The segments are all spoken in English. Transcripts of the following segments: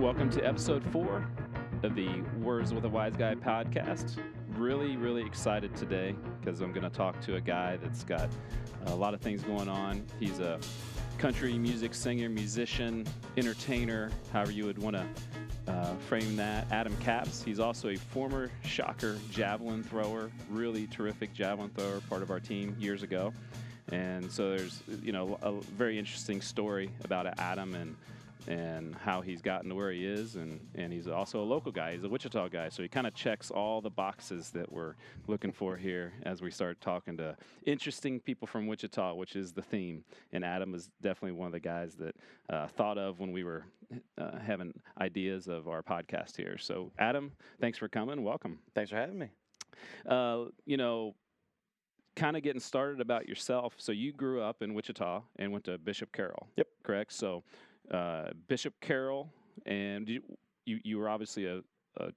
Welcome to episode 4 of the Words with a Wise Guy podcast. Really excited today because I'm going to talk to a guy that's got a lot of things going on. He's a country music singer, musician, entertainer, however you would want to frame that. Adam Capps. He's also a former Shocker javelin thrower, really terrific javelin thrower, part of our team years ago. And so there's, a very interesting story about Adam and how he's gotten to where he is, and he's also a local guy. He's a Wichita guy, so he kind of checks all the boxes that we're looking for here as we start talking to interesting people from Wichita, which is the theme. And Adam is definitely one of the guys that thought of when we were having ideas of our podcast here. So, Adam, thanks for coming. Welcome. Thanks for having me. Kind of getting started about yourself. So you grew up in Wichita and went to Bishop Carroll. Yep. Correct? So Bishop Carroll, and you were obviously a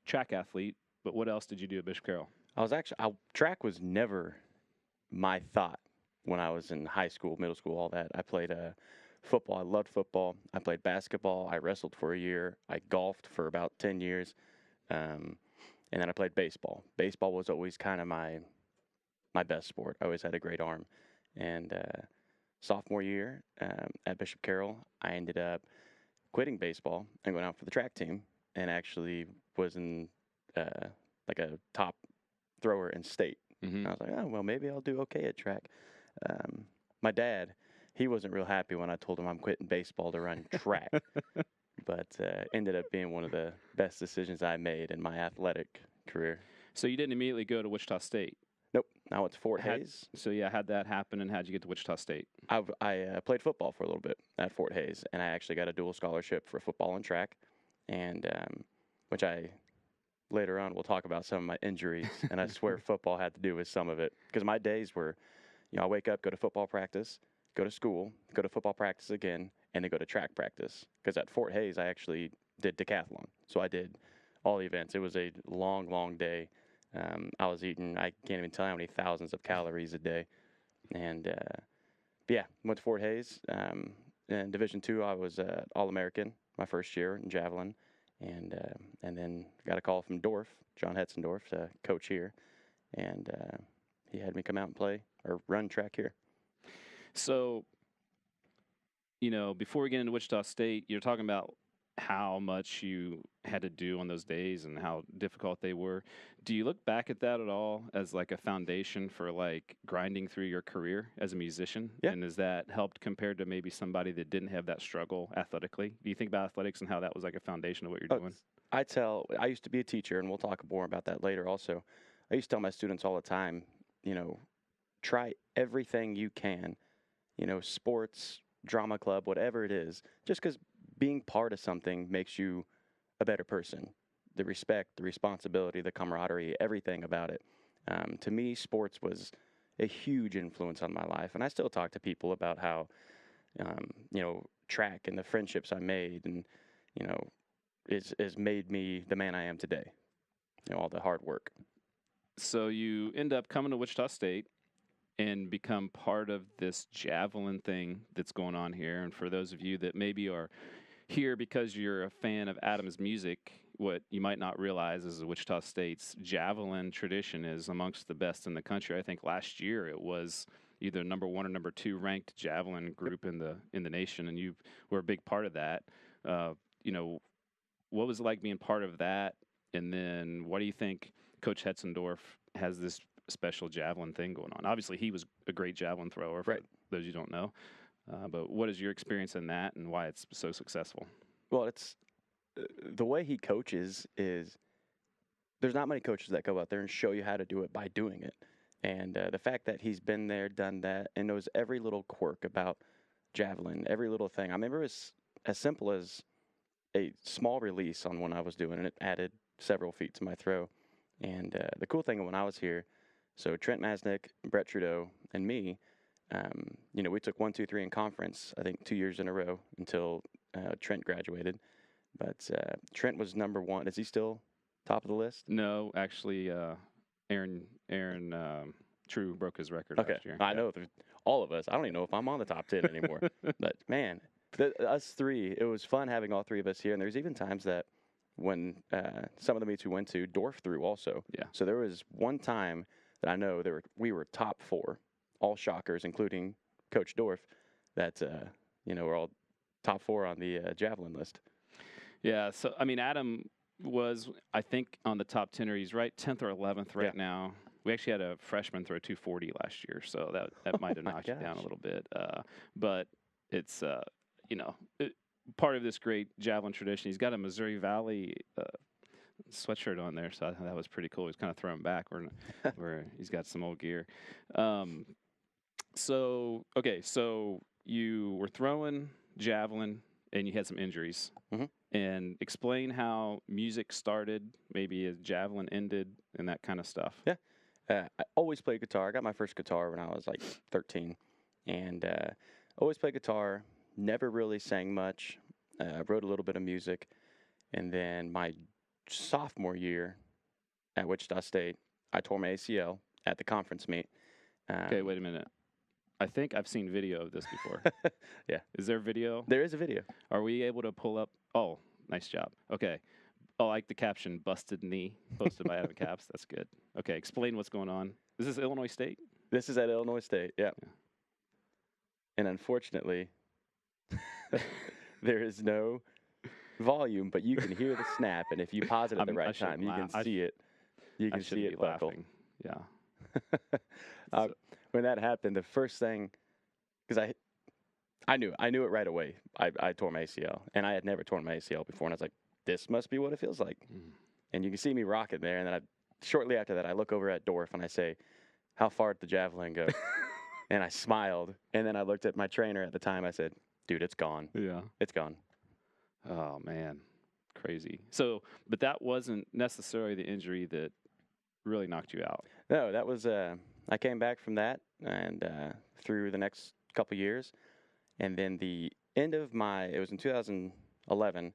track athlete, but what else did you do at Bishop Carroll? Track was never my thought when I was in high school, middle school, all that. I played football. I loved football. I played basketball. I wrestled for a year. I golfed for about 10 years. And then I played baseball. Baseball was always kind of my best sport. I always had a great arm. And sophomore year at Bishop Carroll, I ended up quitting baseball and going out for the track team, and actually was in like a top thrower in state. Mm-hmm. I was like, oh, well, maybe I'll do okay at track. My dad, he wasn't real happy when I told him I'm quitting baseball to run track, but ended up being one of the best decisions I made in my athletic career. So you didn't immediately go to Wichita State? Nope. Now it's Fort Hays. So how'd that happen, and how'd you get to Wichita State? I played football for a little bit at Fort Hays, and I actually got a dual scholarship for football and track, and which I later on will talk about some of my injuries, and I swear football had to do with some of it, because my days were, I wake up, go to football practice, go to school, go to football practice again, and then go to track practice, because at Fort Hays I actually did decathlon, so I did all the events. It was a long day. I was eating, I can't even tell you how many thousands of calories a day. And, went to Fort Hays. In Division II, I was All-American my first year in javelin. And then got a call from John Hetzendorf, coach here. And he had me come out and play or run track here. So, before we get into Wichita State, you're talking about how much you had to do on those days and how difficult they were. Do you look back at that at all as like a foundation for like grinding through your career as a musician? Yeah. And has that helped compared to maybe somebody that didn't have that struggle athletically? Do you think about athletics and how that was like a foundation of what you're doing? I used to be a teacher, and we'll talk more about that later also. I used to tell my students all the time, try everything you can, sports, drama club, whatever it is, just because being part of something makes you a better person. The respect, the responsibility, the camaraderie, everything about it. To me, sports was a huge influence on my life. And I still talk to people about how, track and the friendships I made and, has made me the man I am today. All the hard work. So you end up coming to Wichita State and become part of this javelin thing that's going on here. And for those of you that maybe are here because you're a fan of Adam's music, what you might not realize is the Wichita State's javelin tradition is amongst the best in the country. I think last year it was either number 1 or number 2 ranked javelin group in the nation, and you were a big part of that. What was it like being part of that? And then what do you think Coach Hetzendorf has this special javelin thing going on? Obviously, he was a great javelin thrower, for those you don't know. But what is your experience in that and why it's so successful? Well, it's the way he coaches is there's not many coaches that go out there and show you how to do it by doing it. And the fact that he's been there, done that, and knows every little quirk about javelin, every little thing. I remember it was as simple as a small release on one I was doing, and it added several feet to my throw. And the cool thing when I was here, so Trent Masnick, Brett Trudeau, and me, we took 1, 2, 3 in conference, I think 2 years in a row until Trent graduated. But Trent was number 1. Is he still top of the list? No, actually, Aaron True broke his record last year. I know all of us. I don't even know if I'm on the top 10 anymore. But, man, us three, it was fun having all three of us here. And there's even times that when some of the meets we went to, Dorf threw also. Yeah. So there was one time that I know we were top 4, all shockers, including Coach Dorf, that, we're all top 4 on the javelin list. Yeah. So, I mean, Adam was, I think, on the top 10, or he's right 10th or 11th right now. We actually had a freshman throw 240 last year, so that might have knocked you down a little bit. But it's, part of this great javelin tradition. He's got a Missouri Valley sweatshirt on there, so I thought that was pretty cool. He's kind of throwing back where he's got some old gear. So you were throwing javelin and you had some injuries. Mm-hmm. And explain how music started, maybe as javelin ended, and that kind of stuff. Yeah. I always played guitar. I got my first guitar when I was like 13. And always played guitar, never really sang much, wrote a little bit of music. And then my sophomore year at Wichita State, I tore my ACL at the conference meet. Okay, wait a minute. I think I've seen video of this before. Yeah. Is there video? There is a video. Are we able to pull up? Oh, nice job. Okay. I like the caption, busted knee, posted by Adam Capps. That's good. Okay, explain what's going on. Is this Illinois State? This is at Illinois State, yeah. And unfortunately, there is no volume, but you can hear the snap. And if you pause it at the right time, you can see it. You can see it buckle. Yeah. When that happened, the first thing, because I knew it right away. I tore my ACL, and I had never torn my ACL before, and I was like, this must be what it feels like. And you can see me rocking there, and then shortly after that, I look over at Dorf, and I say, how far did the javelin go? And I smiled, and then I looked at my trainer at the time. I said, dude, it's gone. Yeah. It's gone. Oh, man. Crazy. So, but that wasn't necessarily the injury that really knocked you out. No, that was, I came back from that and through the next couple years. And then the end of it was in 2011,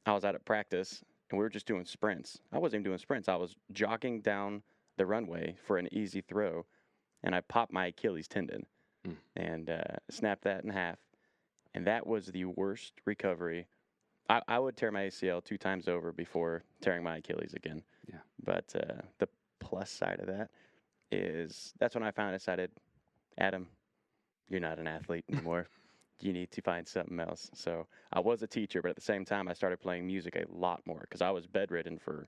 I was out at practice, and we were just doing sprints. I wasn't even doing sprints. I was jogging down the runway for an easy throw, and I popped my Achilles tendon and snapped that in half. And that was the worst recovery. I would tear my ACL 2 times over before tearing my Achilles again. Yeah. But the plus side of that is that's when I finally decided, Adam, you're not an athlete anymore. You need to find something else. So I was a teacher, but at the same time, I started playing music a lot more because I was bedridden for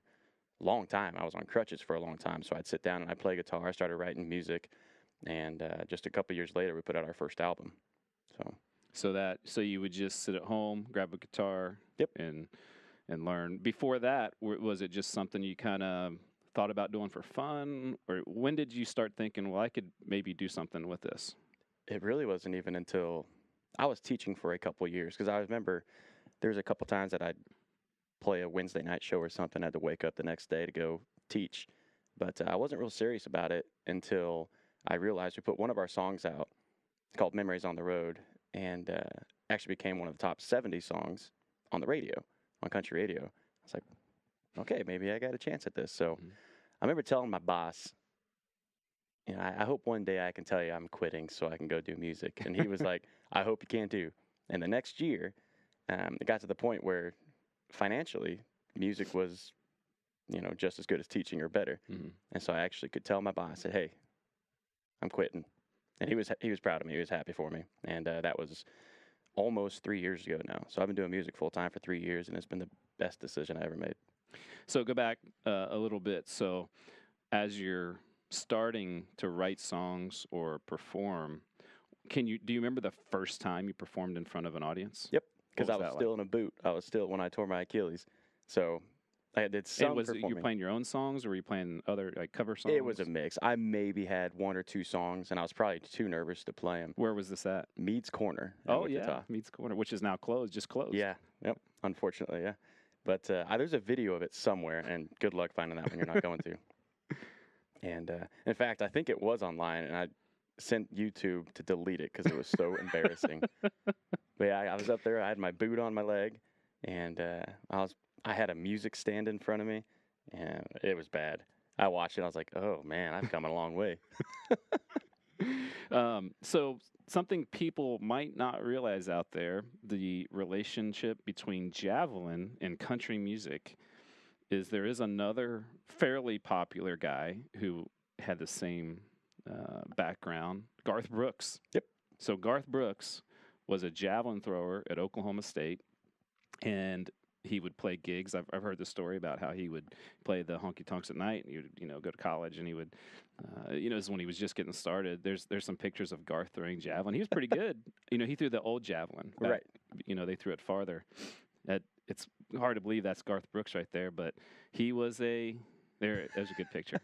a long time. I was on crutches for a long time. So I'd sit down and I'd play guitar. I started writing music. And just a couple years later, we put out our first album. So you would just sit at home, grab a guitar, yep, and learn. Before that, was it just something you kind of thought about doing for fun, or when did you start thinking, well, I could maybe do something with this? It really wasn't even until I was teaching for a couple of years, because I remember there was a couple times that I'd play a Wednesday night show or something. I had to wake up the next day to go teach, but I wasn't real serious about it until I realized we put one of our songs out called Memories on the Road, and actually became one of the top 70 songs on the radio, on country radio. I was like, okay, maybe I got a chance at this. So I remember telling my boss, I hope one day I can tell you I'm quitting so I can go do music. And he was like, I hope you can too. And the next year, it got to the point where financially, music was, just as good as teaching or better. And so I actually could tell my boss, I said, hey, I'm quitting. And he was proud of me. He was happy for me. And that was almost 3 years ago now. So I've been doing music full time for 3 years, and it's been the best decision I ever made. So go back a little bit. So as you're starting to write songs or perform, do you remember the first time you performed in front of an audience? Yep, because I was still in a boot. I was still when I tore my Achilles. So I did some performing. You playing your own songs, or were you playing other cover songs? It was a mix. I maybe had 1 or 2 songs, and I was probably too nervous to play them. Where was this at? Mead's Corner. Oh, yeah, Mead's Corner, which is now closed, just closed. Yeah, yep, unfortunately, yeah. But there's a video of it somewhere, and good luck finding that when you're not going to. And in fact, I think it was online, and I sent YouTube to delete it because it was so embarrassing. But yeah, I was up there. I had my boot on my leg, and I had a music stand in front of me, and it was bad. I watched it. I was like, oh, man, I've come a long way. So something people might not realize out there, the relationship between javelin and country music is there is another fairly popular guy who had the same background, Garth Brooks. Yep. So Garth Brooks was a javelin thrower at Oklahoma State, and he would play gigs. I've heard the story about how he would play the honky tonks at night, and he would go to college, and he would, this is when he was just getting started. There's some pictures of Garth throwing javelin. He was pretty good. He threw the old javelin. Back, Right. They threw it farther. It's hard to believe that's Garth Brooks right there, but he was there's a good picture.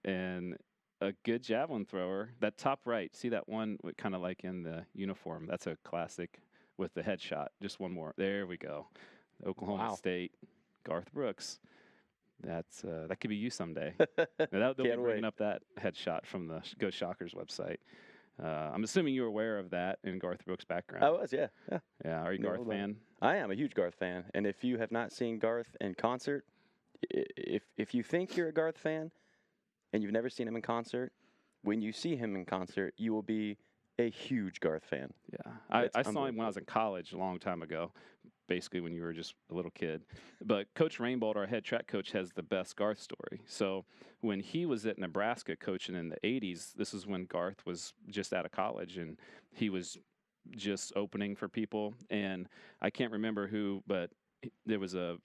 And a good javelin thrower. That top right, see that one kind of like in the uniform? That's a classic with the headshot. Just one more. There we go. Oklahoma State, Garth Brooks. That could be you someday. They'll be bringing up that headshot from the Go Shockers website. I'm assuming you were aware of that in Garth Brooks' background. I was, yeah. Yeah, are you a Garth fan? I am a huge Garth fan. And if you have not seen Garth in concert, if you think you're a Garth fan and you've never seen him in concert, when you see him in concert, you will be a huge Garth fan. Yeah, I saw him when I was in college a long time ago, basically when you were just a little kid. But Coach Rainbolt, our head track coach, has the best Garth story. So when he was at Nebraska coaching in the 80s, this is when Garth was just out of college, and he was just opening for people. And I can't remember who, but there was a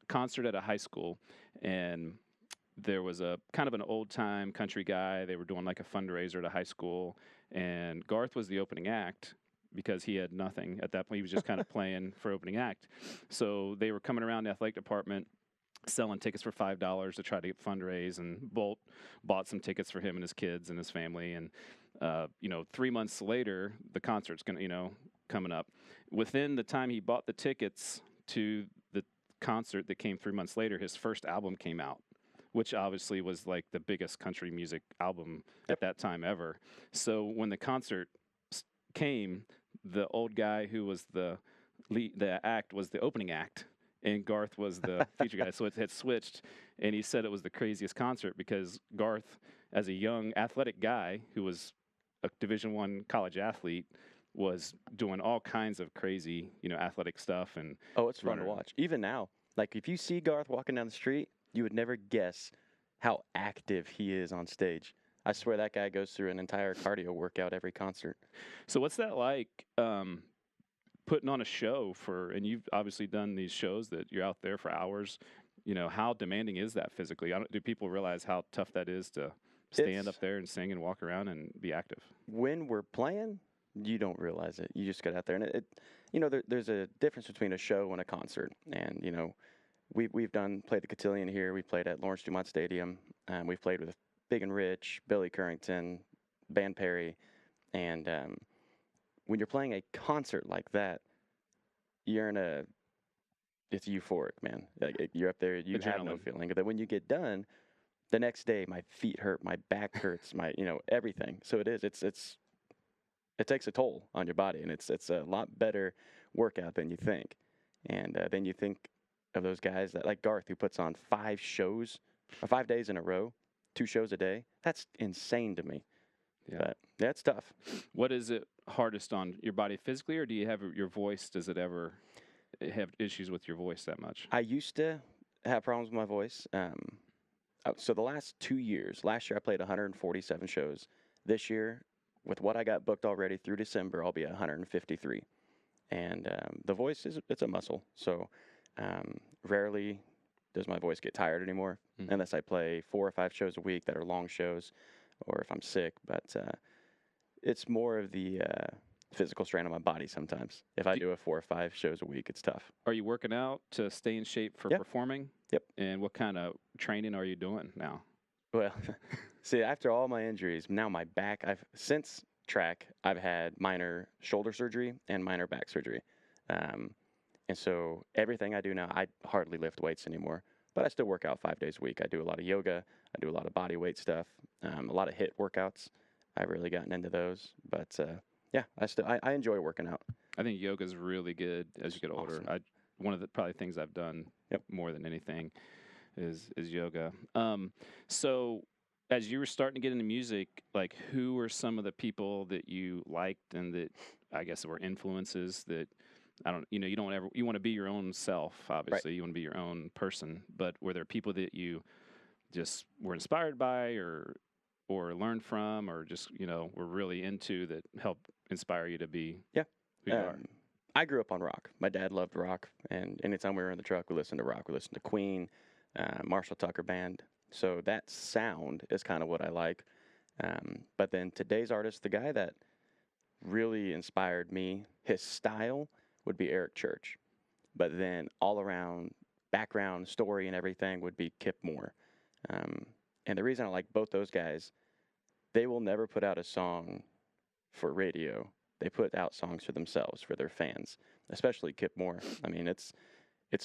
concert at a high school, and there was a kind of an old-time country guy. They were doing like a fundraiser at a high school, and Garth was the opening act because he had nothing at that point. He was just kind of playing for opening act. So they were coming around the athletic department selling tickets for $5 to try to get fundraise, and Bolt bought some tickets for him and his kids and his family. And 3 months later, the concert's coming up. Within the time he bought the tickets to the concert that came 3 months later, his first album came out, which obviously was like the biggest country music album at that time ever. So when the concert came, the old guy who was the act was the opening act, and Garth was the feature guy. So it had switched, and he said it was the craziest concert because Garth, as a young athletic guy who was a Division I college athlete, was doing all kinds of crazy, athletic stuff. And it's fun to watch. Even now, like if you see Garth walking down the street, you would never guess how active he is on stage. I swear that guy goes through an entire cardio workout every concert. So what's that like, putting on a show and you've obviously done these shows that you're out there for hours. How demanding is that physically? Do people realize how tough that is to stand up there and sing and walk around and be active? When we're playing, you don't realize it. You just get out there, and there's a difference between a show and a concert. And we've played the Cotillion here. We played at Lawrence Dumont Stadium. We've played with Big and Rich, Billy Currington, Van Perry. And when you're playing a concert like that, it's euphoric, man. Like, you're up there, you have no feeling. But then when you get done, the next day, my feet hurt, my back hurts, everything. So it takes a toll on your body, and it's a lot better workout than you think. And then you think of those guys like Garth, who puts on 5 shows, or 5 days in a row, 2 shows a day. That's insane to me. Yeah. But that's tough. What is it hardest on your body physically, or do you have your voice? Does it ever have issues with your voice that much? I used to have problems with my voice. So the last 2 years, last year I played 147 shows. This year, with what I got booked already through December, I'll be at 153. And the voice it's a muscle. So rarely does my voice get tired anymore, unless I play 4 or 5 shows a week that are long shows, or if I'm sick. But it's more of the physical strain on my body sometimes. If I do 4 or 5 shows a week, it's tough. Are you working out to stay in shape for performing? Yep. And what kind of training are you doing now? Well, see, after all my injuries, now my back, since track, I've had minor shoulder surgery and minor back surgery. And so everything I do now, I hardly lift weights anymore, but I still work out 5 days a week. I do a lot of yoga. I do a lot of body weight stuff, a lot of HIIT workouts. I've really gotten into those, but yeah, I enjoy working out. I think yoga is really good as you get older. Awesome. One of the probably things I've done more than anything is yoga. So as you were starting to get into music, like who were some of the people that you liked and that I guess were influences that you don't ever, you want to be your own self, Right. obviously, you want to be your own person, but were there people that you just were inspired by or learned from or just, were really into that helped inspire you to be Yeah. who you are? I grew up on rock. My dad loved rock, and anytime we were in the truck, we listened to rock. We listened to Queen, Marshall Tucker Band. So that sound is kind of what I like. But then today's artist, the guy that really inspired me, his style would be Eric Church. But then all around background, story, and everything would be Kip Moore. Um, and the reason I like both those guys, they will never put out a song for radio. They put out songs for themselves, for their fans, especially Kip Moore. I mean, it's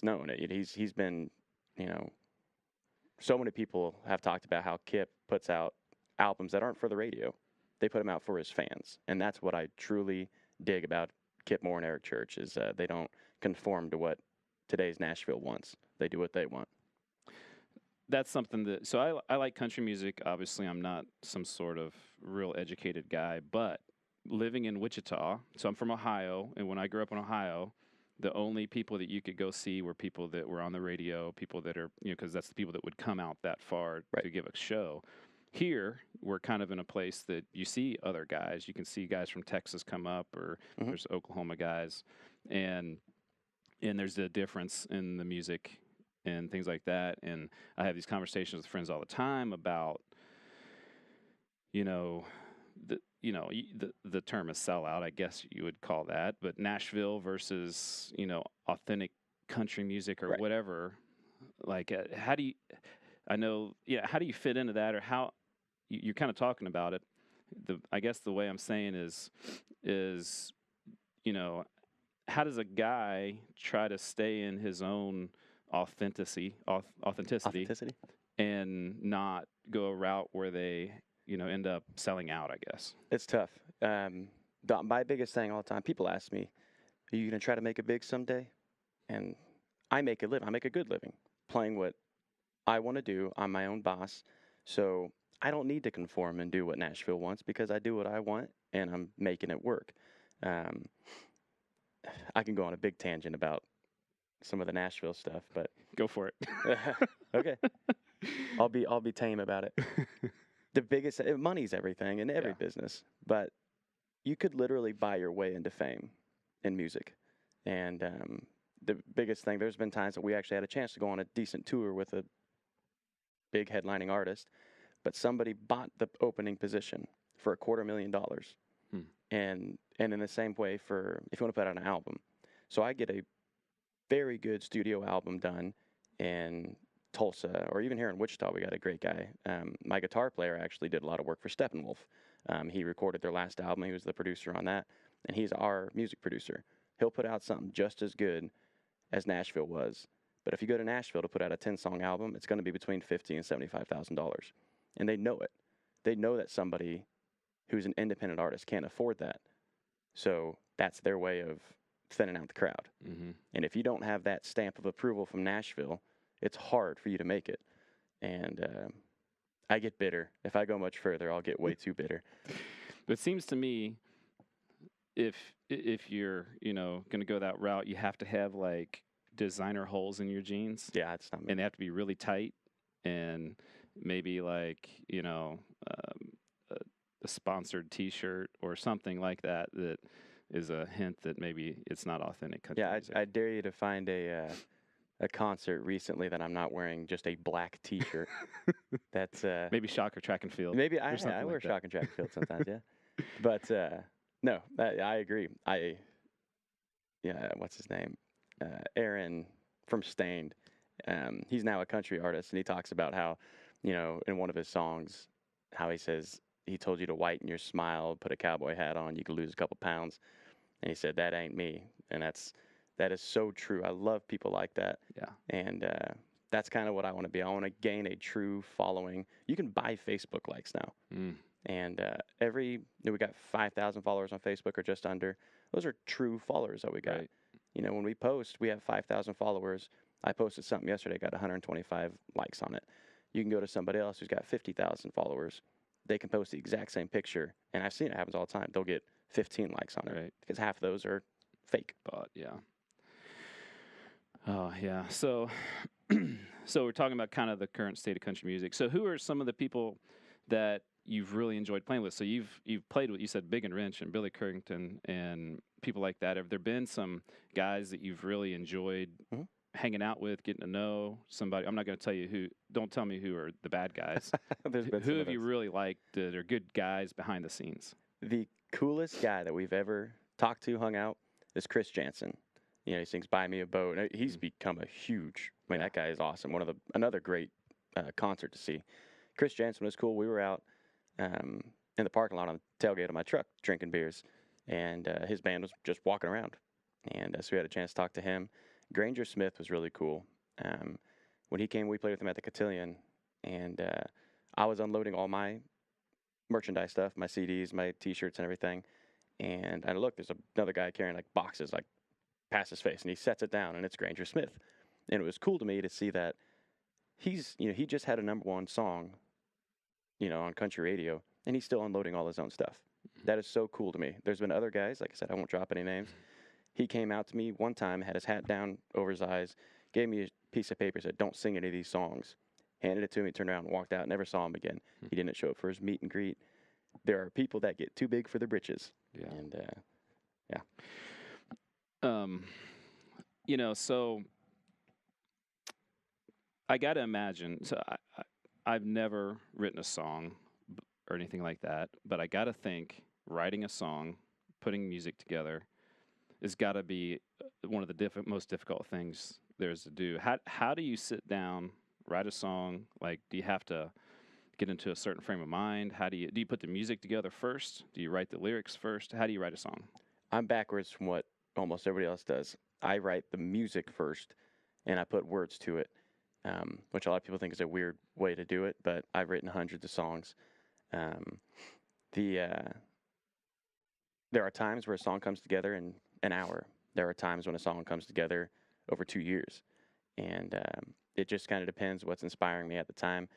known. He's been, you know, so many people have talked about how Kip puts out albums that aren't for the radio. They put them out for his fans, and that's what I truly dig about Kip Moore and Eric Church is they don't conform to what today's Nashville wants. They do what they want. That's something that, so I like country music. Obviously, I'm not some sort of real educated guy, but living in Wichita, so I'm from Ohio, and when I grew up in Ohio, the only people that you could go see were people that were on the radio, people that are, because that's the people that would come out that far Right. to give a show. Here, we're kind of in a place that you see other guys. You can see guys from Texas come up, or there's Oklahoma guys, and there's a difference in the music and things like that. And I have these conversations with friends all the time about, the term is sellout, I guess you would call that, but Nashville versus, authentic country music or Right. whatever. Like, how do you fit into that, or how you're kind of talking about it? I guess the way I'm saying is, how does a guy try to stay in his own authenticity and not go a route where they, end up selling out, I guess? It's tough. My biggest thing all the time, people ask me, are you going to try to make it big someday? And I make a living. I make a good living playing what I want to do. I'm my own boss. So I don't need to conform and do what Nashville wants because I do what I want and I'm making it work. I can go on a big tangent about some of the Nashville stuff, but Go for it. okay. I'll be tame about it. The biggest money's everything in every business, but you could literally buy your way into fame in music. And the biggest thing, there's been times that we actually had a chance to go on a decent tour with a big headlining artist, but somebody bought the opening position for $250,000. And in the same way for if you want to put out an album. So I get a very good studio album done in Tulsa, or even here in Wichita, we got a great guy. My guitar player actually did a lot of work for Steppenwolf. He recorded their last album. He was the producer on that, and he's our music producer. He'll put out something just as good as Nashville was. But if you go to Nashville to put out a 10-song album, it's going to be between $50,000 and $75,000, and they know it. They know that somebody who's an independent artist can't afford that. So that's their way of thinning out the crowd. Mm-hmm. And if you don't have that stamp of approval from Nashville, it's hard for you to make it. And I get bitter. If I go much further, I'll get way too bitter. But it seems to me, if you're, going to go that route, you have to have like designer holes in your jeans. Yeah, it's not me. And they have to be really tight, and maybe like, a sponsored T-shirt or something like that is a hint that maybe it's not authentic country music. I dare you to find a concert recently that I'm not wearing just a black T-shirt. That's maybe shock or track and field. Maybe I wear shock and track and field sometimes, yeah. But no, I agree. What's his name? Aaron from Stained. He's now a country artist, and he talks about how, in one of his songs, how he says, he told you to whiten your smile, put a cowboy hat on, you could lose a couple pounds. And he said, that ain't me. And that is so true. I love people like that. Yeah. And that's kind of what I want to be. I want to gain a true following. You can buy Facebook likes now. And we got 5,000 followers on Facebook or just under. Those are true followers that we got. Right. When we post, we have 5,000 followers. I posted something yesterday, got 125 likes on it. You can go to somebody else who's got 50,000 followers. They can post the exact same picture, and I've seen it happens all the time. They'll get 15 likes on it Right. because half of those are fake. But yeah. Oh yeah. So, so we're talking about kind of the current state of country music. So who are some of the people that you've really enjoyed playing with? So you've played with, you said Big and Wrench and Billy Currington and people like that. Have there been some guys that you've really enjoyed hanging out with, getting to know somebody? I'm not going to tell you who. Don't tell me who are the bad guys. Who have you really liked that are good guys behind the scenes? The coolest guy that we've ever talked to, hung out, is Chris Jansen. You know, he sings "Buy Me a Boat." He's become a huge. I mean, that guy is awesome. Another great concert to see. Chris Jansen was cool. We were out in the parking lot on the tailgate of my truck drinking beers, and his band was just walking around, and so we had a chance to talk to him. Granger Smith was really cool. When he came, we played with him at the Cotillion, and I was unloading all my merchandise stuff, my CDs, my T-shirts, and everything. And I look, there's another guy carrying like boxes, like past his face, and he sets it down, and it's Granger Smith. And it was cool to me to see that he just had a #1 song, on country radio, and he's still unloading all his own stuff. That is so cool to me. There's been other guys, like I said, I won't drop any names. He came out to me one time, had his hat down over his eyes, gave me a piece of paper, said, "Don't sing any of these songs." Handed it to me, turned around, and walked out. Never saw him again. He didn't show up for his meet and greet. There are people that get too big for their britches. Yeah. And, yeah. So I got to imagine, so I've never written a song or anything like that, but I got to think writing a song, putting music together has got to be one of the most difficult things there's to do. How do you sit down, write a song? Like, do you have to get into a certain frame of mind? Do you put the music together first? Do you write the lyrics first? How do you write a song? I'm backwards from what almost everybody else does. I write the music first, and I put words to it, which a lot of people think is a weird way to do it, but I've written hundreds of songs. There are times where a song comes together in an hour. There are times when a song comes together over 2 years. And it just kind of depends what's inspiring me at the time.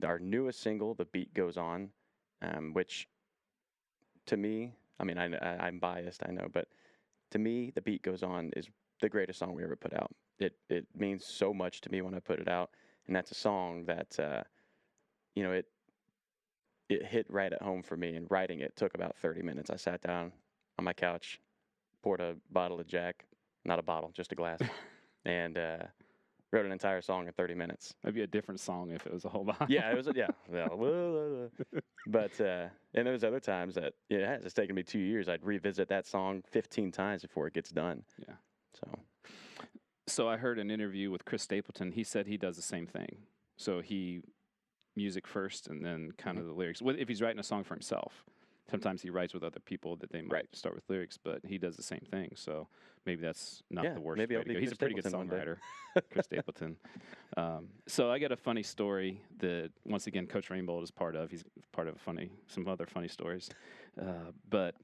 Our newest single, "The Beat Goes On," which to me, I mean, I'm biased, I know, but to me, "The Beat Goes On" is the greatest song we ever put out. It means so much to me when I put it out, and that's a song that, it hit right at home for me, and writing it took about 30 minutes. I sat down on my couch, poured a bottle of Jack, not a bottle, just a glass, and wrote an entire song in 30 minutes. Maybe a different song if it was a whole bottle. Yeah, it was, yeah. But, and there was other times that, it's taken me 2 years. I'd revisit that song 15 times before it gets done. Yeah. So I heard an interview with Chris Stapleton. He said he does the same thing. So he music first and then kind of the lyrics. If he's writing a song for himself, sometimes he writes with other people that they might start with lyrics, but he does the same thing. So maybe that's not the worst way to go. He's a pretty good songwriter, Chris Stapleton. So I got a funny story that, once again, Coach Rainbolt is part of. He's part of some other funny stories. But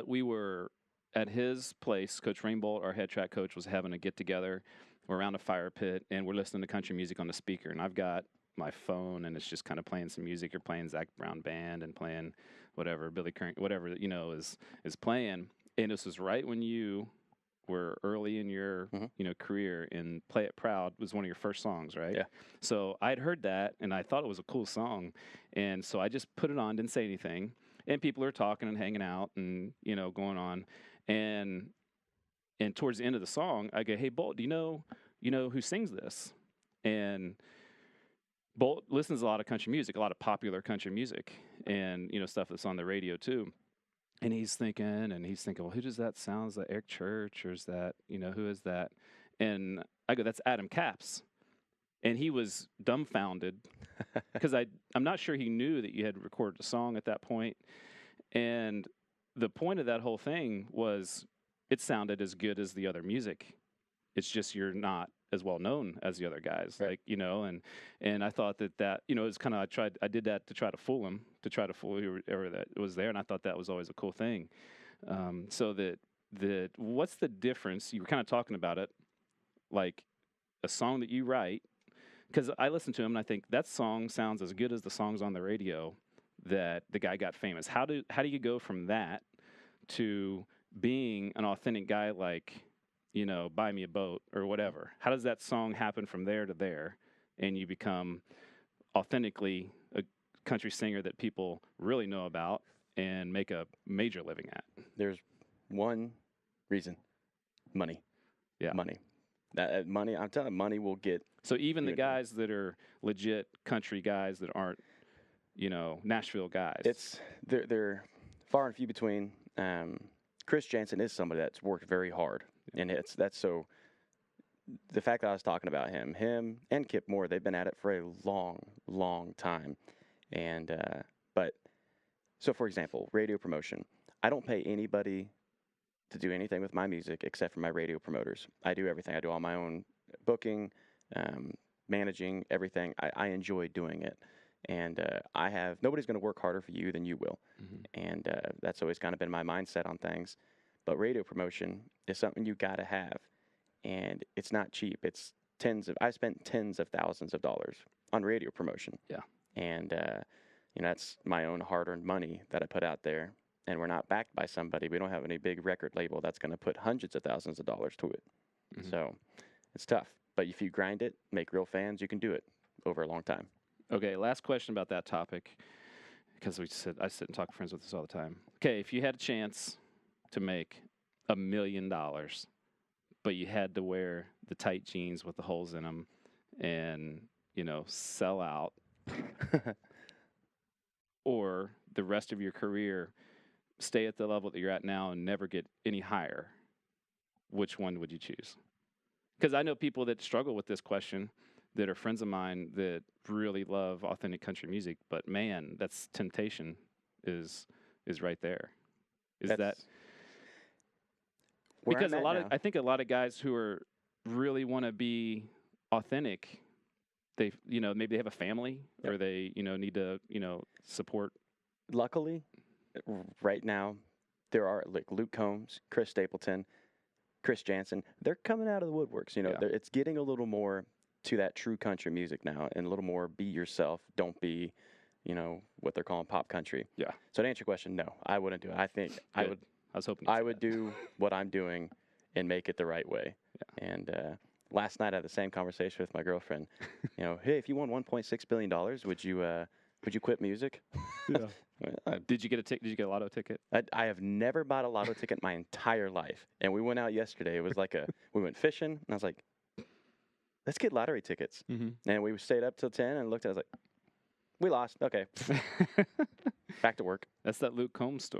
we were at his place. Coach Rainbolt, our head track coach, was having a get-together. We're around a fire pit, and we're listening to country music on the speaker. And I've got my phone, and it's just kind of playing some music. You're playing Zach Brown Band and playing whatever, Billy Currington, whatever, is playing. And this was right when you were early in your, career, and "Play It Proud" was one of your first songs, right? Yeah. So I'd heard that, and I thought it was a cool song. And so I just put it on, didn't say anything. And people are talking and hanging out and, going on. And towards the end of the song, I go, "Hey, Bolt, do you know who sings this?" And Bolt listens to a lot of country music, a lot of popular country music, and stuff that's on the radio too. And he's thinking, well, who does that sound? Is that Eric Church, or is that who is that? And I go, "That's Adam Capps." And he was dumbfounded because I'm not sure he knew that you had recorded a song at that point. And the point of that whole thing was it sounded as good as the other music. It's just you're not as well known as the other guys, right. And I thought that it's kind of I did that to try to fool him, whoever that was there, and I thought that was always a cool thing. So that what's the difference? You were kind of talking about it, like a song that you write because I listen to him and I think that song sounds as good as the songs on the radio that the guy got famous. How do you go from that to being an authentic guy like, Buy Me a Boat or whatever? How does that song happen from there to there and you become authentically a country singer that people really know about and make a major living at? There's one reason: money. Yeah. Money. That money. I'm telling you, money will get. So even the guys that are legit country guys that aren't, Nashville guys. They're far and few between. Chris Jansen is somebody that's worked very hard, and that's so. The fact that I was talking about him and Kip Moore, they've been at it for a long, long time, and but so for example, radio promotion. I don't pay anybody to do anything with my music except for my radio promoters. I do everything. I do all my own booking, managing everything. I enjoy doing it. And nobody's going to work harder for you than you will. Mm-hmm. And that's always kind of been my mindset on things. But radio promotion is something you got to have. And it's not cheap. It's I spent tens of thousands of dollars on radio promotion. Yeah. And, that's my own hard-earned money that I put out there. And we're not backed by somebody. We don't have any big record label that's going to put hundreds of thousands of dollars to it. Mm-hmm. So it's tough. But if you grind it, make real fans, you can do it over a long time. Okay, last question about that topic, because I sit and talk to friends with this all the time. Okay, if you had a chance to make $1 million, but you had to wear the tight jeans with the holes in them and, sell out, or the rest of your career stay at the level that you're at now and never get any higher, which one would you choose? Because I know people that struggle with this question that are friends of mine that really love authentic country music, but man, that's temptation is right there. Because I think a lot of guys who are really want to be authentic, they maybe they have a family. Yep. Or they need to support. Luckily, right now there are like Luke Combs, Chris Stapleton, Chris Jansen. They're coming out of the woodworks. It's getting a little more to that true country music now, and a little more be yourself. Don't be, what they're calling pop country. Yeah. So to answer your question, no, I wouldn't do it. I think I would. I was hoping I would do what I'm doing and make it the right way. Yeah. And last night I had the same conversation with my girlfriend. Hey, if you won $1.6 billion, would you quit music? Yeah. Did you get a ticket? Did you get a lotto ticket? I have never bought a lotto ticket my entire life. And we went out yesterday. It was like we went fishing, and I was like, let's get lottery tickets. Mm-hmm. And we stayed up till 10 and looked at it. I was like, we lost. Okay. Back to work. That's that Luke Combs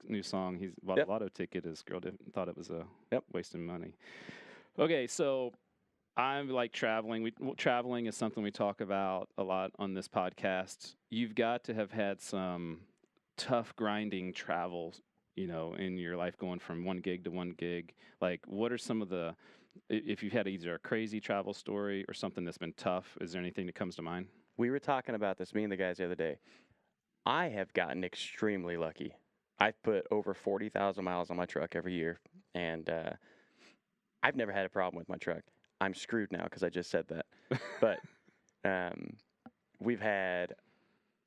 new song. He's bought a lotto ticket. His girl thought it was a wasting money. Okay, so I'm like traveling. Traveling is something we talk about a lot on this podcast. You've got to have had some tough grinding travels, in your life, going from one gig to one gig. Like, what are some of the, if you've had either a crazy travel story or something that's been tough, is there anything that comes to mind? We were talking about this, me and the guys, the other day. I have gotten extremely lucky. I've put over 40,000 miles on my truck every year, and I've never had a problem with my truck. I'm screwed now because I just said that. But we've had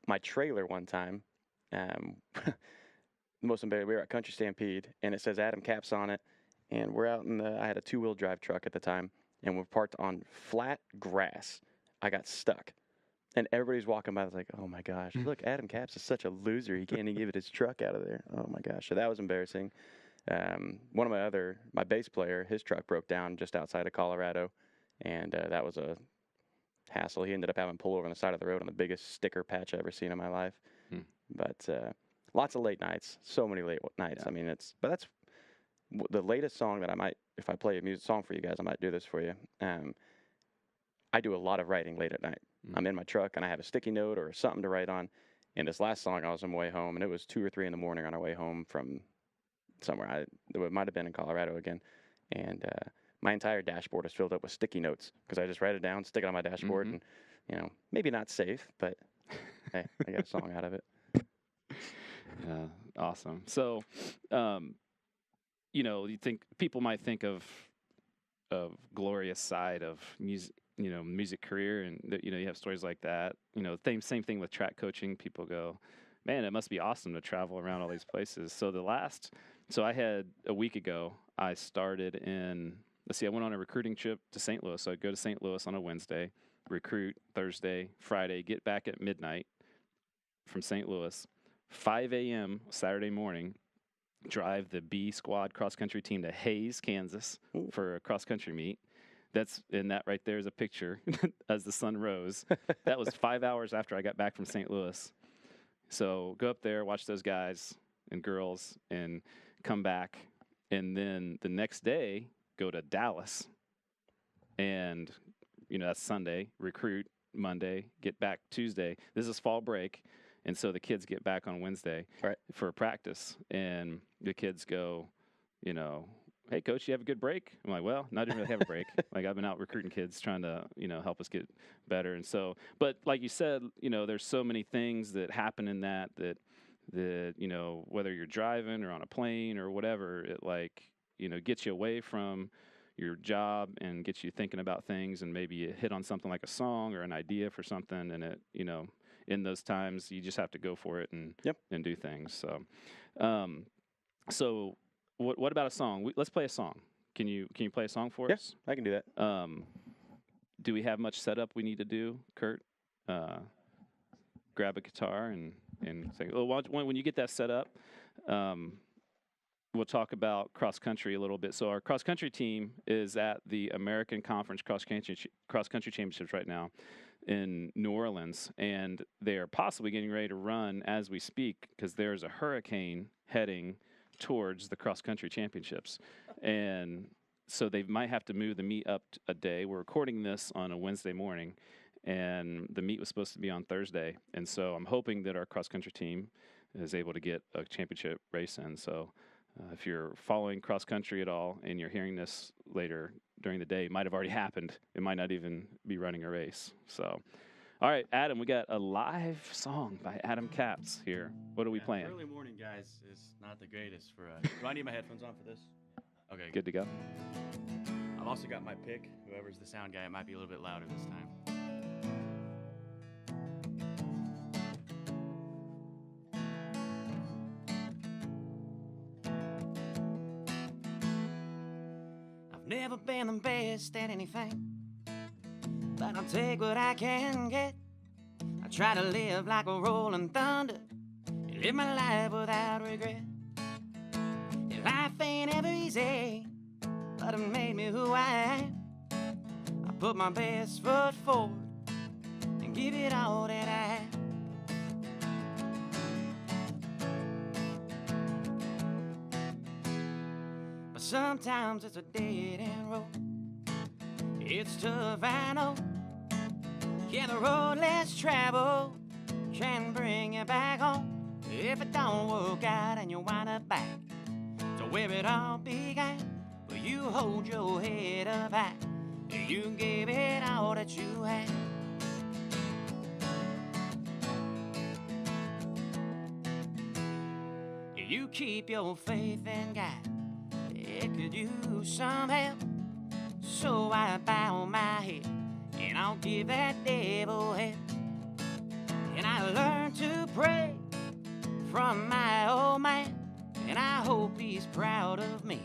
my trailer one time. Most embarrassing, we were at Country Stampede, and it says Adam Caps on it, and we're out I had a 2-wheel drive truck at the time, and we're parked on flat grass. I got stuck. And everybody's walking by. I was like, oh, my gosh. Look, Adam Caps is such a loser. He can't even get his truck out of there. Oh, my gosh. So that was embarrassing. One of my bass player, his truck broke down just outside of Colorado. And that was a hassle. He ended up having to pull over on the side of the road on the biggest sticker patch I've ever seen in my life. But lots of late nights. So many late nights. Yeah. I mean, but that's the latest song that I might, if I play a music song for you guys, I might do this for you. I do a lot of writing late at night. I'm in my truck, and I have a sticky note or something to write on. And this last song, I was on my way home, and it was 2 or 3 in the morning on our way home from somewhere. It might have been in Colorado again. And my entire dashboard is filled up with sticky notes because I just write it down, stick it on my dashboard, and, maybe not safe, but hey, I got a song out of it. Yeah, awesome. So, you think people might think of glorious side of music career, and you have stories like that. Same thing with track coaching. People go, man, it must be awesome to travel around all these places. So I had a week ago, I started I went on a recruiting trip to St. Louis. So I'd go to St. Louis on a Wednesday, recruit Thursday, Friday, get back at midnight from St. Louis, 5 a.m. Saturday morning, drive the B squad cross country team to Hayes, Kansas for a cross country meet. That right there is a picture as the sun rose. That was 5 hours after I got back from St. Louis. So go up there, watch those guys and girls, and come back. And then the next day, go to Dallas. And, that's Sunday, recruit Monday, get back Tuesday. This is fall break. And so the kids get back on Wednesday for practice. And the kids go, hey, coach, you have a good break? I'm like, well, no, I didn't really have a break. Like, I've been out recruiting kids trying to, help us get better. And so, but like you said, there's so many things that happen in that, whether you're driving or on a plane or whatever, it gets you away from your job and gets you thinking about things, and maybe you hit on something like a song or an idea for something, and it, in those times you just have to go for it and do things. So, what about a song? Let's play a song. Can you play a song for us? I can do that. Do we have much setup we need to do, Kurt? Grab a guitar and say, when you get that set up, we'll talk about cross country a little bit. So our cross country team is at the American Conference Cross Country Championships right now in New Orleans, and they are possibly getting ready to run as we speak because there's a hurricane heading towards the cross country championships, and so they might have to move the meet up a day. We're recording this on a Wednesday morning, and the meet was supposed to be on Thursday, and so I'm hoping that our cross country team is able to get a championship race in. So if you're following cross country at all and you're hearing this later during the day, it might have already happened. It might not even be running a race. So, all right, Adam, we got a live song by Adam Capps here. What are we playing? Early morning, guys, is not the greatest for do I need my headphones on for this? Okay. Good to go. I've also got my pick. Whoever's the sound guy, it might be a little bit louder this time. Never been the best at anything, but I'll take what I can get. I try to live like a rolling thunder and live my life without regret. And life ain't ever easy, but it made me who I am. I put my best foot forward and give it all that I have. Sometimes it's a dead-end road. It's tough, I know. Yeah, the road less traveled can bring you back home. If it don't work out and you wind up back to where it all began, but you hold your head up high. You gave it all that you had. You keep your faith in God. It could use some help, so I bow my head and I'll give that devil help. And I learned to pray from my old man, and I hope he's proud of me,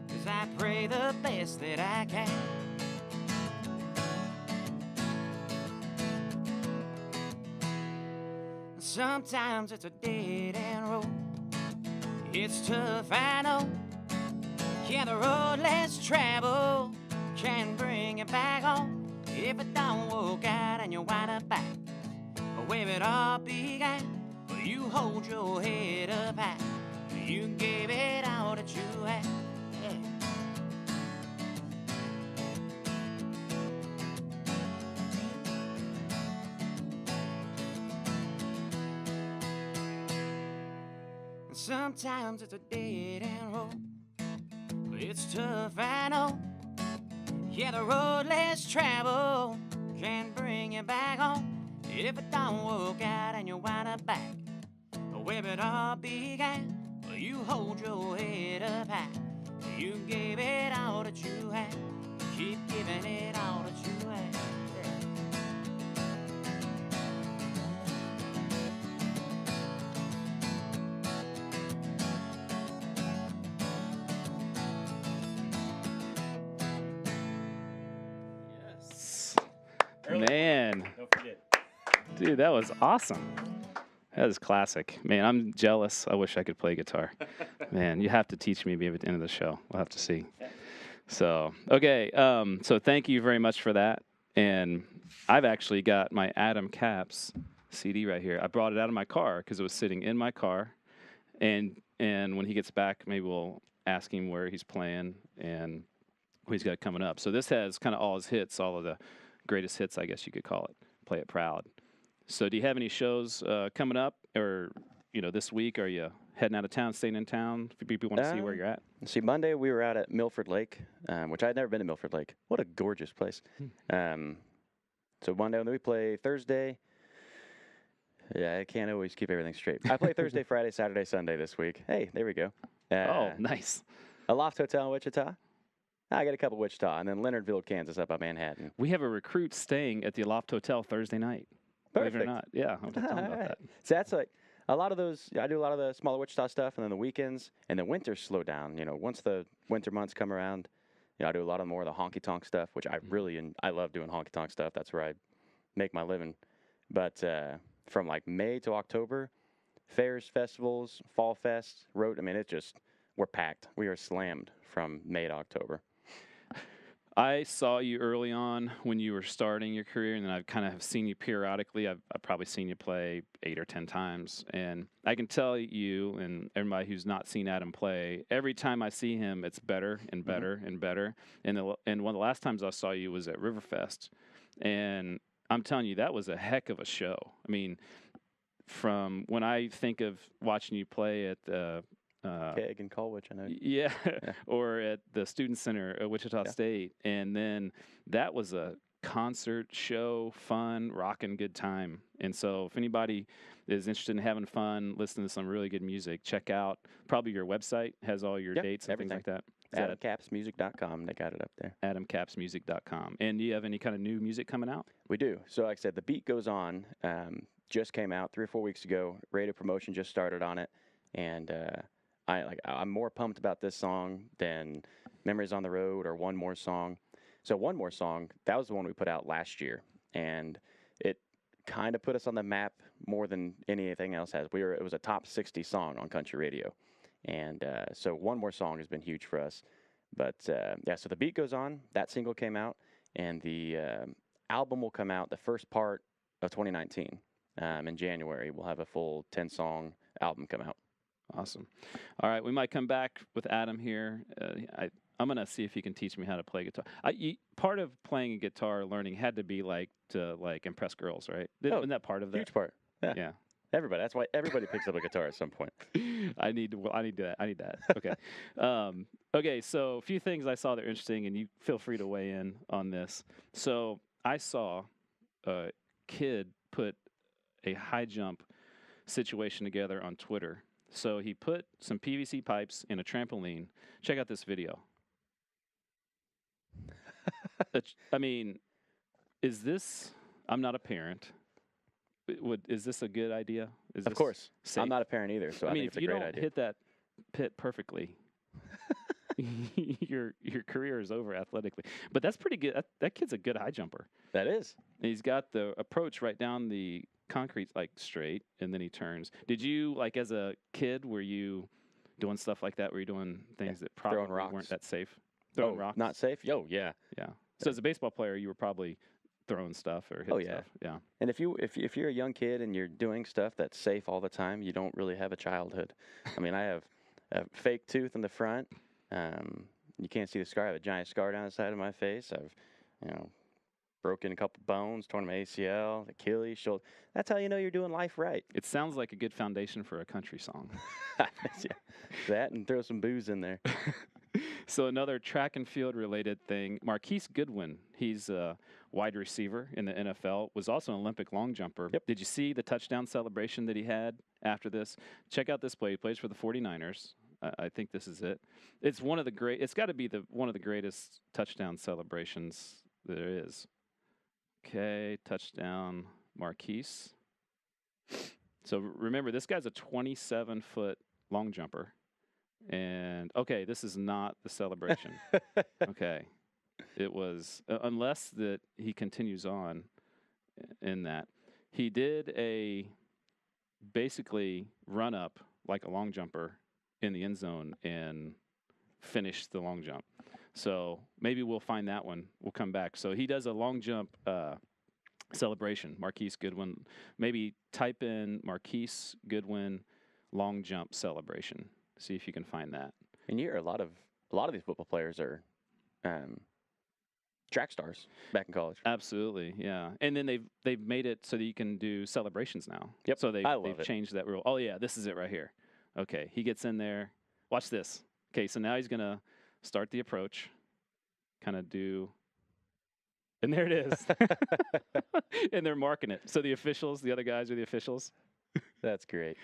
'cause I pray the best that I can. Sometimes it's a dead-end road. It's tough, I know. Yeah, the road less traveled can bring you back home. If it don't work out and you wind up back where it all began, but you hold your head up high. You gave it all that you had. Yeah. Sometimes it's a dead-end road. It's tough, I know. Yeah, the road less traveled can bring you back home. If it don't work out and you wind up back where it all began, well, you hold your head up high. You gave it all that you had. Keep giving it all that you had. Man. Don't forget. Dude, that was awesome. That is classic. Man, I'm jealous. I wish I could play guitar. Man, you have to teach me maybe at the end of the show. We'll have to see. So, okay. So thank you very much for that. And I've actually got my Adam Capps CD right here. I brought it out of my car because it was sitting in my car. And when he gets back, maybe we'll ask him where he's playing and who he's got coming up. So this has kind of all his hits, all of the greatest hits, I guess you could call it. Play It Proud. So do you have any shows coming up or, this week? Are you heading out of town, staying in town? If people want to see where you're at. See, Monday we were out at Milford Lake, which I had never been to Milford Lake. What a gorgeous place. So Monday, and then we play Thursday. Yeah, I can't always keep everything straight. I play Thursday, Friday, Saturday, Sunday this week. Hey, there we go. Oh, nice. A Loft Hotel in Wichita. I got a couple Wichita, and then Leonardville, Kansas, up by Manhattan. We have a recruit staying at the Loft Hotel Thursday night. Perfect. Believe it or not. Yeah, I'll tell them about that. So that's like a lot of those. I do a lot of the smaller Wichita stuff, and then the weekends and the winters slow down. Once the winter months come around, I do a lot of more of the honky tonk stuff, which I really I love doing honky tonk stuff. That's where I make my living. But from like May to October, fairs, festivals, fall fest, road. I mean, we're packed. We are slammed from May to October. I saw you early on when you were starting your career, and then I've kind of seen you periodically. I've probably seen you play 8 or 10 times, and I can tell you and everybody who's not seen Adam play, every time I see him, it's better and better and better. And one of the last times I saw you was at Riverfest, and I'm telling you, that was a heck of a show. I mean, from when I think of watching you play at the Keg and Colwich, I know. Yeah, or at the Student Center at Wichita State. And then that was a concert show, fun, rockin' good time. And so if anybody is interested in having fun, listening to some really good music, check out probably your website, has all your dates and everything. things like that. AdamCapsMusic.com, they got it up there. AdamCapsMusic.com. And do you have any kind of new music coming out? We do. So like I said, The Beat Goes On just came out 3 or 4 weeks ago. Radio promotion just started on it. And I'm more pumped about this song than Memories on the Road or One More Song. So One More Song, that was the one we put out last year, and it kind of put us on the map more than anything else has. It was a top 60 song on country radio, and so One More Song has been huge for us. But so The Beat Goes On, that single came out, and the album will come out the first part of 2019. In January, we'll have a full 10-song album come out. Awesome. All right, we might come back with Adam here. I'm going to see if he can teach me how to play guitar. Part of playing a guitar, learning, had to be to impress girls, right? Isn't that part of that? Huge part. Yeah. Everybody. That's why everybody picks up a guitar at some point. I need that. Okay. Okay, so a few things I saw that are interesting, and you feel free to weigh in on this. So I saw a kid put a high jump situation together on Twitter. So he put some PVC pipes in a trampoline. Check out this video. I mean, is this? I'm not a parent. Is this a good idea? Of course. Safe? I'm not a parent either, so I think it's a great idea. If you don't hit that pit perfectly, your career is over athletically. But that's pretty good. That kid's a good high jumper. That is. And he's got the approach right down the concrete straight, and then he turns. Did you, as a kid, were you doing stuff like that? Were you doing things that probably weren't that safe? Throwing rocks? Not safe? Yeah. Yeah. So as a baseball player, you were probably throwing stuff or hitting stuff. Yeah. And if you're a young kid and you're doing stuff that's safe all the time, you don't really have a childhood. I mean, I have a fake tooth in the front. You can't see the scar. I have a giant scar down the side of my face. I've, broken a couple bones, torn my ACL, Achilles, shoulder. That's how you know you're doing life right. It sounds like a good foundation for a country song. Yeah. That and throw some booze in there. So another track and field related thing, Marquise Goodwin, he's a wide receiver in the NFL, was also an Olympic long jumper. Yep. Did you see the touchdown celebration that he had after this? Check out this play. He plays for the 49ers. I think this is it. It's got to be one of the greatest touchdown celebrations there is. Okay, touchdown, Marquise. So remember, this guy's a 27-foot long jumper. And, okay, this is not the celebration. Okay. It was, unless that he continues on. in that. He did a basically run up like a long jumper in the end zone and finished the long jump. So maybe we'll find that one. We'll come back. So he does a long jump celebration, Marquise Goodwin. Maybe type in Marquise Goodwin long jump celebration. See if you can find that. And you hear a lot of these football players are track stars back in college. Absolutely, yeah. And then they've made it so that you can do celebrations now. Yep, So they've it. changed that rule. Oh yeah, this is it right here. Okay, he gets in there. Watch this. Okay, so now he's gonna start the approach, kind of do, and there it is. And they're marking it. So the officials, the other guys are the officials. That's great.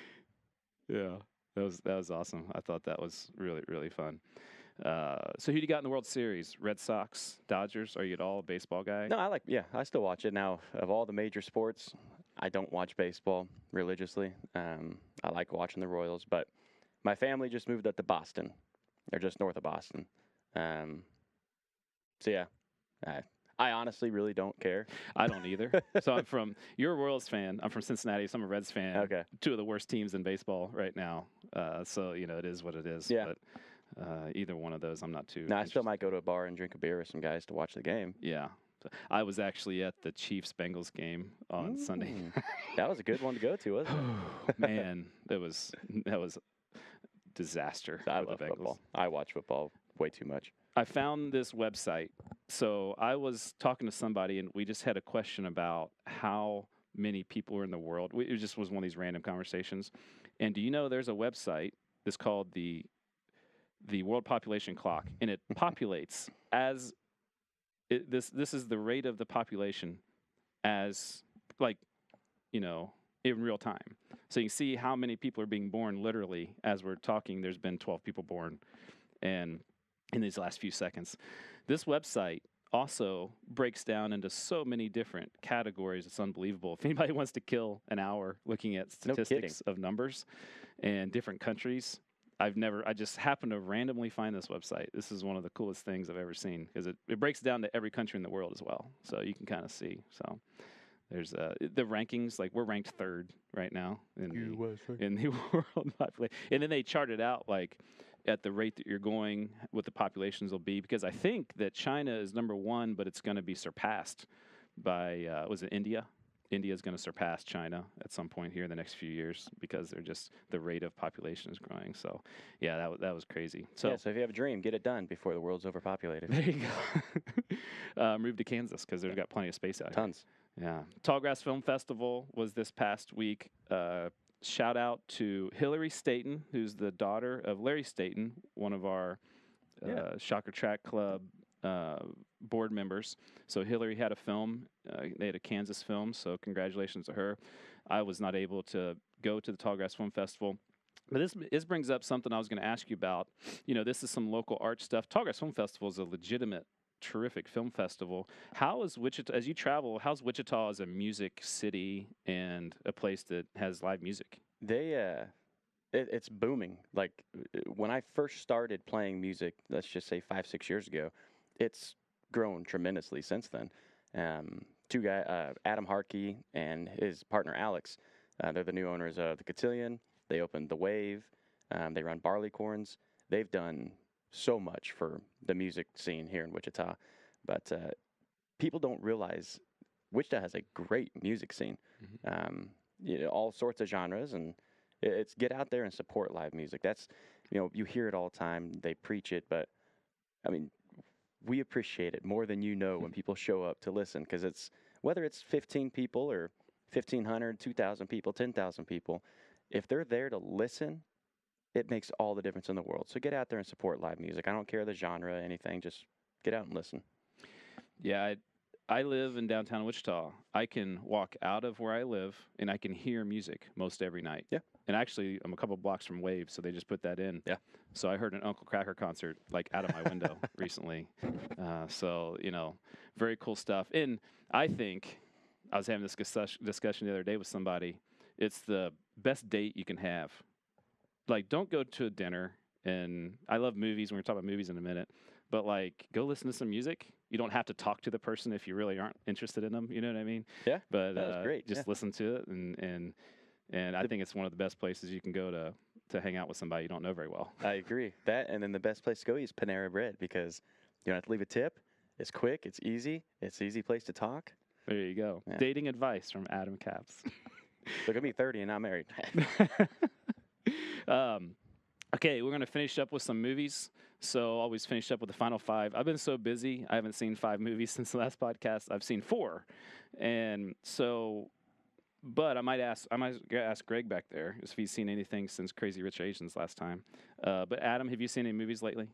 Yeah, that was awesome. I thought that was really, really fun. So who do you got in the World Series? Red Sox, Dodgers? Are you at all a baseball guy? No, I still watch it. Now, of all the major sports, I don't watch baseball religiously. I like watching the Royals, but my family just moved up to Boston. They're just north of Boston. So yeah, I honestly really don't care. I don't either. So you're a Royals fan. I'm from Cincinnati, so I'm a Reds fan. Okay. Two of the worst teams in baseball right now. So, it is what it is. Yeah. But either one of those, I'm not too. No, I still might go to a bar and drink a beer with some guys to watch the game. Yeah. I was actually at the Chiefs-Bengals game on Sunday. That was a good one to go to, wasn't it? Man, that was disaster. I for love the Bengals. football. I watch football way too much. I found this website. So I was talking to somebody, and we just had a question about how many people are in the world. It just was one of these random conversations. And do you know there's a website that's called the World Population Clock, and it populates as this is the rate of the population as in real time. So you can see how many people are being born literally as we're talking. There's been 12 people born, and in these last few seconds. This website also breaks down into so many different categories. It's unbelievable. If anybody wants to kill an hour looking at statistics of numbers and different countries, I just happened to randomly find this website. This is one of the coolest things I've ever seen because it breaks down to every country in the world as well. So you can kind of see. So there's the rankings, like we're ranked 3rd right now in the world population. And then they chart it out like at the rate that you're going, what the populations will be, because I think that China is number 1, but it's going to be surpassed by, was it India? India is going to surpass China at some point here in the next few years because the rate of population is growing. So, yeah, that was crazy. So if you have a dream, get it done before the world's overpopulated. There you go. Move to Kansas because they've got plenty of space out here. Tons. Yeah. Tallgrass Film Festival was this past week. Shout out to Hillary Staten, who's the daughter of Larry Staten, one of our Shocker Track Club board members. So Hillary had a film. They had a Kansas film, so congratulations to her. I was not able to go to the Tallgrass Film Festival. But this brings up something I was going to ask you about. This is some local art stuff. Tallgrass Film Festival is a legitimate, terrific film festival. How is Wichita, as you travel, how's Wichita as a music city and a place that has live music? It's booming. Like when I first started playing music, let's just say 5-6 years ago, it's grown tremendously since then. Two guys, Adam Harkey and his partner Alex, they're the new owners of the Cotillion. They opened the Wave. They run Barleycorns. They've done so much for the music scene here in Wichita, but people don't realize Wichita has a great music scene. All sorts of genres, and it's get out there and support live music. That's you hear it all the time. They preach it, but I mean, we appreciate it more than when people show up to listen, because it's whether it's 15 people or 1,500, 2,000 people, 10,000 people, if they're there to listen, it makes all the difference in the world. So get out there and support live music. I don't care the genre, anything. Just get out and listen. Yeah, I live in downtown Wichita. I can walk out of where I live, and I can hear music most every night. Yeah. And actually, I'm a couple blocks from Wave, so they just put that in. Yeah. So I heard an Uncle Kracker concert, out of my window recently. So, very cool stuff. And I think, I was having this discussion the other day with somebody, it's the best date you can have. Don't go to a dinner, and I love movies. We're going to talk about movies in a minute. but like go listen to some music. You don't have to talk to the person if you really aren't interested in them. You know what I mean? Yeah. But that was great. just listen to it, and I think it's one of the best places you can go to hang out with somebody you don't know very well. I agree. That, and then the best place to go is Panera Bread, because you don't have to leave a tip. It's quick. It's easy. It's an easy place to talk. There you go. Yeah. Dating advice from Adam Capps. Look at me, 30 and not married. Okay, we're going to finish up with some movies. So always finish up with the final 5. I've been so busy. I haven't seen 5 movies since the last podcast. I've seen 4. And so, but I might ask Greg back there if he's seen anything since Crazy Rich Asians last time. But Adam, have you seen any movies lately?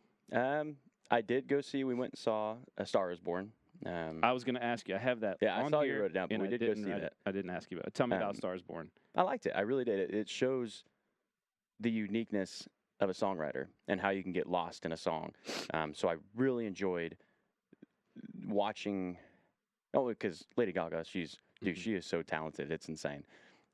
I did go see, we went and saw A Star is Born. I was going to ask you. I have that. Yeah, on I saw here, you wrote it down, but we did go see that. I didn't ask you about it. Tell me about A Star is Born. I liked it. I really did. It shows the uniqueness of a songwriter and how you can get lost in a song. So I really enjoyed watching. Oh, because Lady Gaga, she is so talented. It's insane.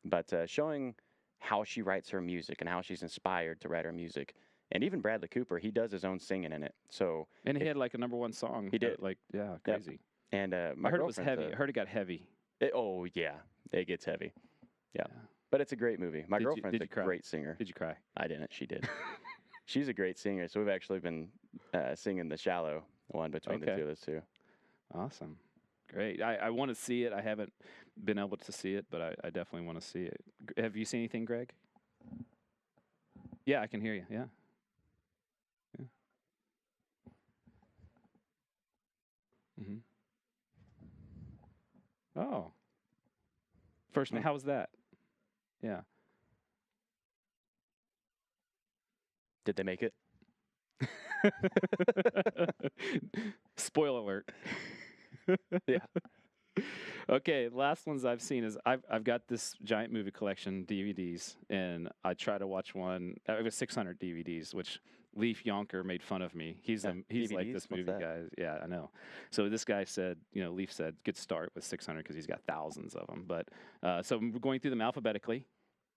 But showing how she writes her music and how she's inspired to write her music. And even Bradley Cooper, he does his own singing in it. So and he had like a #1 song. He did. Like, yeah, crazy. Yep. And I heard it was heavy. I heard it got heavy. Oh, yeah. It gets heavy. Yeah. But it's a great movie. My girlfriend's a great singer. Did you cry? I didn't. She did. She's a great singer. So we've actually been singing The Shallow one between the two of us two. Awesome. Great. I want to see it. I haven't been able to see it, but I definitely want to see it. Have you seen anything, Greg? Yeah, I can hear you. Yeah. Yeah. Mm-hmm. Oh. First name. How was that? Yeah. Did they make it? Spoiler alert. Yeah. Okay, last ones I've seen is I've got this giant movie collection DVDs, and I try to watch one. I have 600 DVDs, which Leif Yonker made fun of me. He's like DVDs? this movie What's that? guy. Yeah, I know. So this guy said, Leif said, good start with 600 because he's got thousands of them. But so I'm going through them alphabetically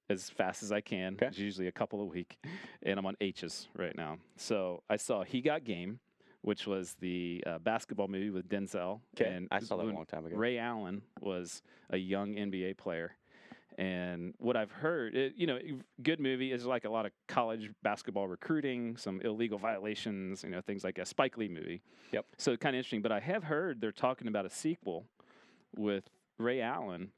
as fast as I can. Okay. It's usually a couple a week, and I'm on H's right now. So I saw He Got Game, which was the basketball movie with Denzel. Okay, And I saw that a long time ago. Ray Allen was a young NBA player. And what I've heard, good movie is like a lot of college basketball recruiting, some illegal violations, things like a Spike Lee movie. Yep. So kind of interesting. But I have heard they're talking about a sequel with Ray Allen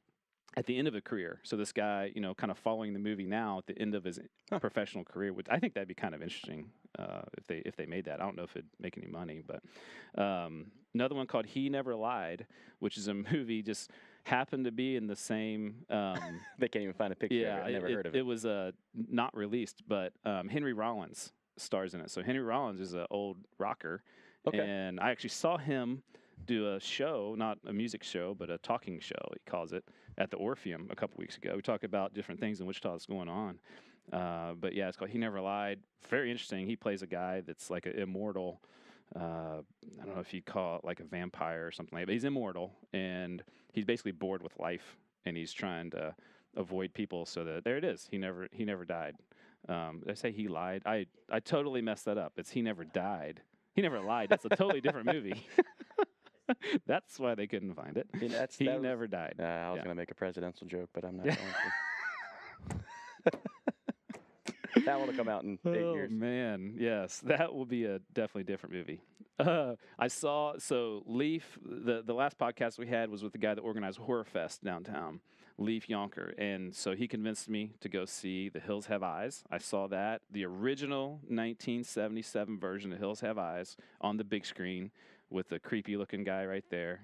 at the end of a career. So this guy, kind of following the movie now at the end of his professional career, which I think that'd be kind of interesting if they made that. I don't know if it'd make any money, but another one called He Never Lied, which is a movie just happened to be in the same. They can't even find a picture of it. I never heard of it. It was not released, but Henry Rollins stars in it. So Henry Rollins is an old rocker, and I actually saw him do a show, not a music show, but a talking show, he calls it, at the Orpheum a couple weeks ago. We talk about different things in Wichita that's going on. But yeah, it's called He Never Lied. Very interesting. He plays a guy that's like an immortal, I don't know if you call it like a vampire or something like that, but he's immortal, and he's basically bored with life, and he's trying to avoid people so that, there it is, he never died. Did I say he lied? I totally messed that up. It's He Never Died. He Never Lied. That's a totally different movie. That's why they couldn't find it. He never died. I was going to make a presidential joke, but I'm not going to. That one will come out in 8 years. Oh, man. Yes, that will be a definitely different movie. I saw, Leif, the last podcast we had was with the guy that organized Horror Fest downtown, Leif Yonker. And so he convinced me to go see The Hills Have Eyes. I saw that, the original 1977 version of Hills Have Eyes on the big screen with the creepy looking guy right there.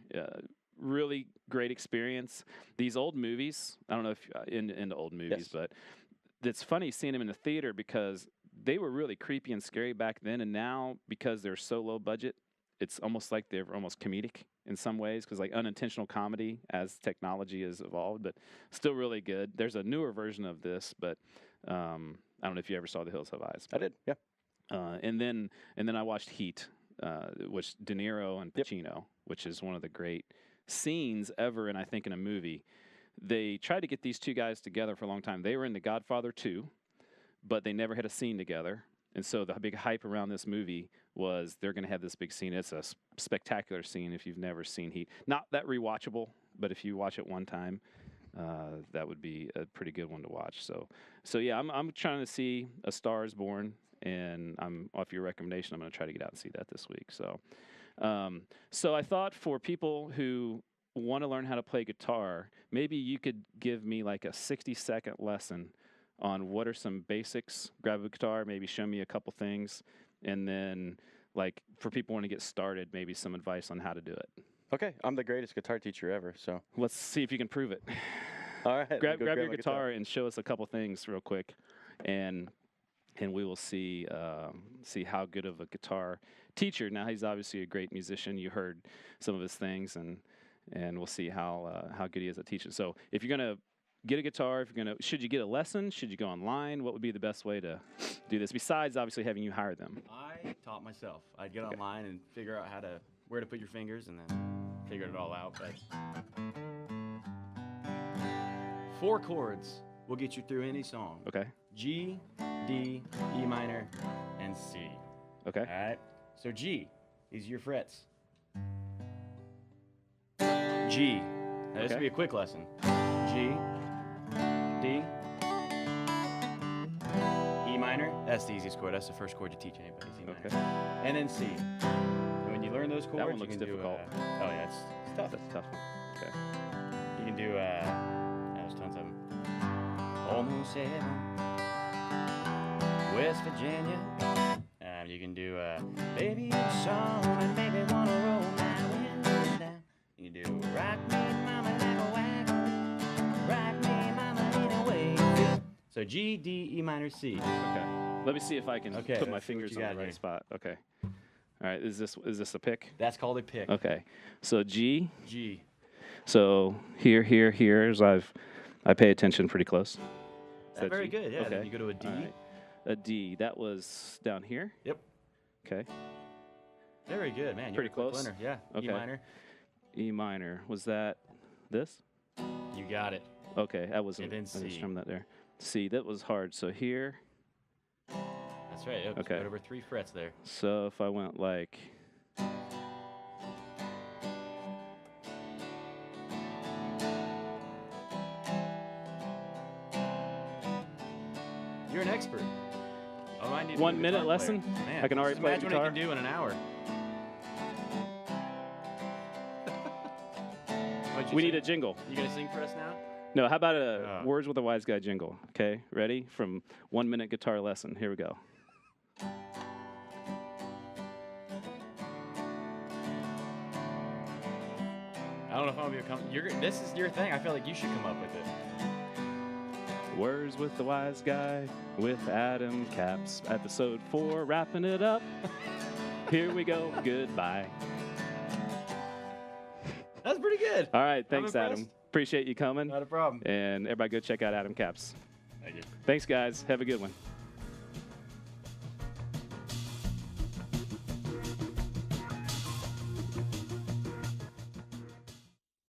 Really great experience. These old movies, I don't know if into old movies, but it's funny seeing them in the theater because they were really creepy and scary back then, and now because they're so low budget, it's almost like they're almost comedic in some ways, because like unintentional comedy as technology has evolved, but still really good. There's a newer version of this, but I don't know if you ever saw The Hills Have Eyes. I did, yeah. And then I watched Heat, which De Niro and Pacino, which is one of the great scenes ever, and I think in a movie. They tried to get these two guys together for a long time. They were in The Godfather 2, but they never had a scene together. And so the big hype around this movie was they're going to have this big scene. It's a spectacular scene if you've never seen Heat. Not that rewatchable, but if you watch it one time, that would be a pretty good one to watch. So yeah, I'm trying to see A Star Is Born, and I'm off your recommendation. I'm going to try to get out and see that this week. So I thought for people who want to learn how to play guitar, maybe you could give me like a 60-second lesson on what are some basics. Grab a guitar, maybe show me a couple things, and then like for people who want to get started, maybe some advice on how to do it. Okay, I'm the greatest guitar teacher ever, so. Let's see if you can prove it. All right. Grab your guitar and show us a couple things real quick, and we will see how good of a guitar teacher. Now he's obviously a great musician. You heard some of his things, and we'll see how good he is at teaching. So if you're gonna get a guitar, should you get a lesson? Should you go online? What would be the best way to do this besides obviously having you hire them? I taught myself. I'd get online and figure out where to put your fingers, and then figured it all out. But 4 chords will get you through any song. Okay. G, D, E minor, and C. Okay. All right. So G, these are your frets. G. Now this will be a quick lesson. G, D, E minor. That's the easiest chord. That's the first chord you teach anybody. E minor. Okay. And then C. And when you learn those chords, That one looks you can difficult. oh yeah, it's tough. That's a tough one. Okay. You can do there's tons of them. Almost heaven, West Virginia. You can do baby, you're a song that make me wanna roll my windows down. You can do rock me, mama, like a wagon. Rock me, mama, in a way. So G, D, E minor, C. Okay. Let me see if I can put my fingers on the right here. spot. Okay. All right. Is this a pick? That's called a pick. Okay. So G. G. So here as I pay attention pretty close. Is that Very G? good. Yeah. Okay. Then you go to a D. All right. A D. That was down here. Yep. Okay. Very good, man. You're Pretty a quick close? learner. Yeah. Okay. E minor. E minor. Was that this? You got it. Okay. That wasn't. And then I just C. trimmed that there. C. That was hard. So here. That's right. Yep. Okay. Right over 3 frets there. So if I went like. You're an expert. Oh, I need 1 minute lesson? Man, I can already just play imagine guitar? what I can do in an hour. We need a jingle. You gonna sing for us now? No, how about a Words with a Wise Guy jingle? Okay, ready? From 1 minute guitar lesson. Here we go. I don't know if I'm gonna be comfortable. This is your thing. I feel like you should come up with it. Words with the Wise Guy with Adam Capps. Episode 4, wrapping it up. Here we go. Goodbye. That's pretty good. All right, thanks, impressed. Adam. Appreciate you coming. Not a problem. And everybody go check out Adam Capps. Thank you. Thanks, guys. Have a good one.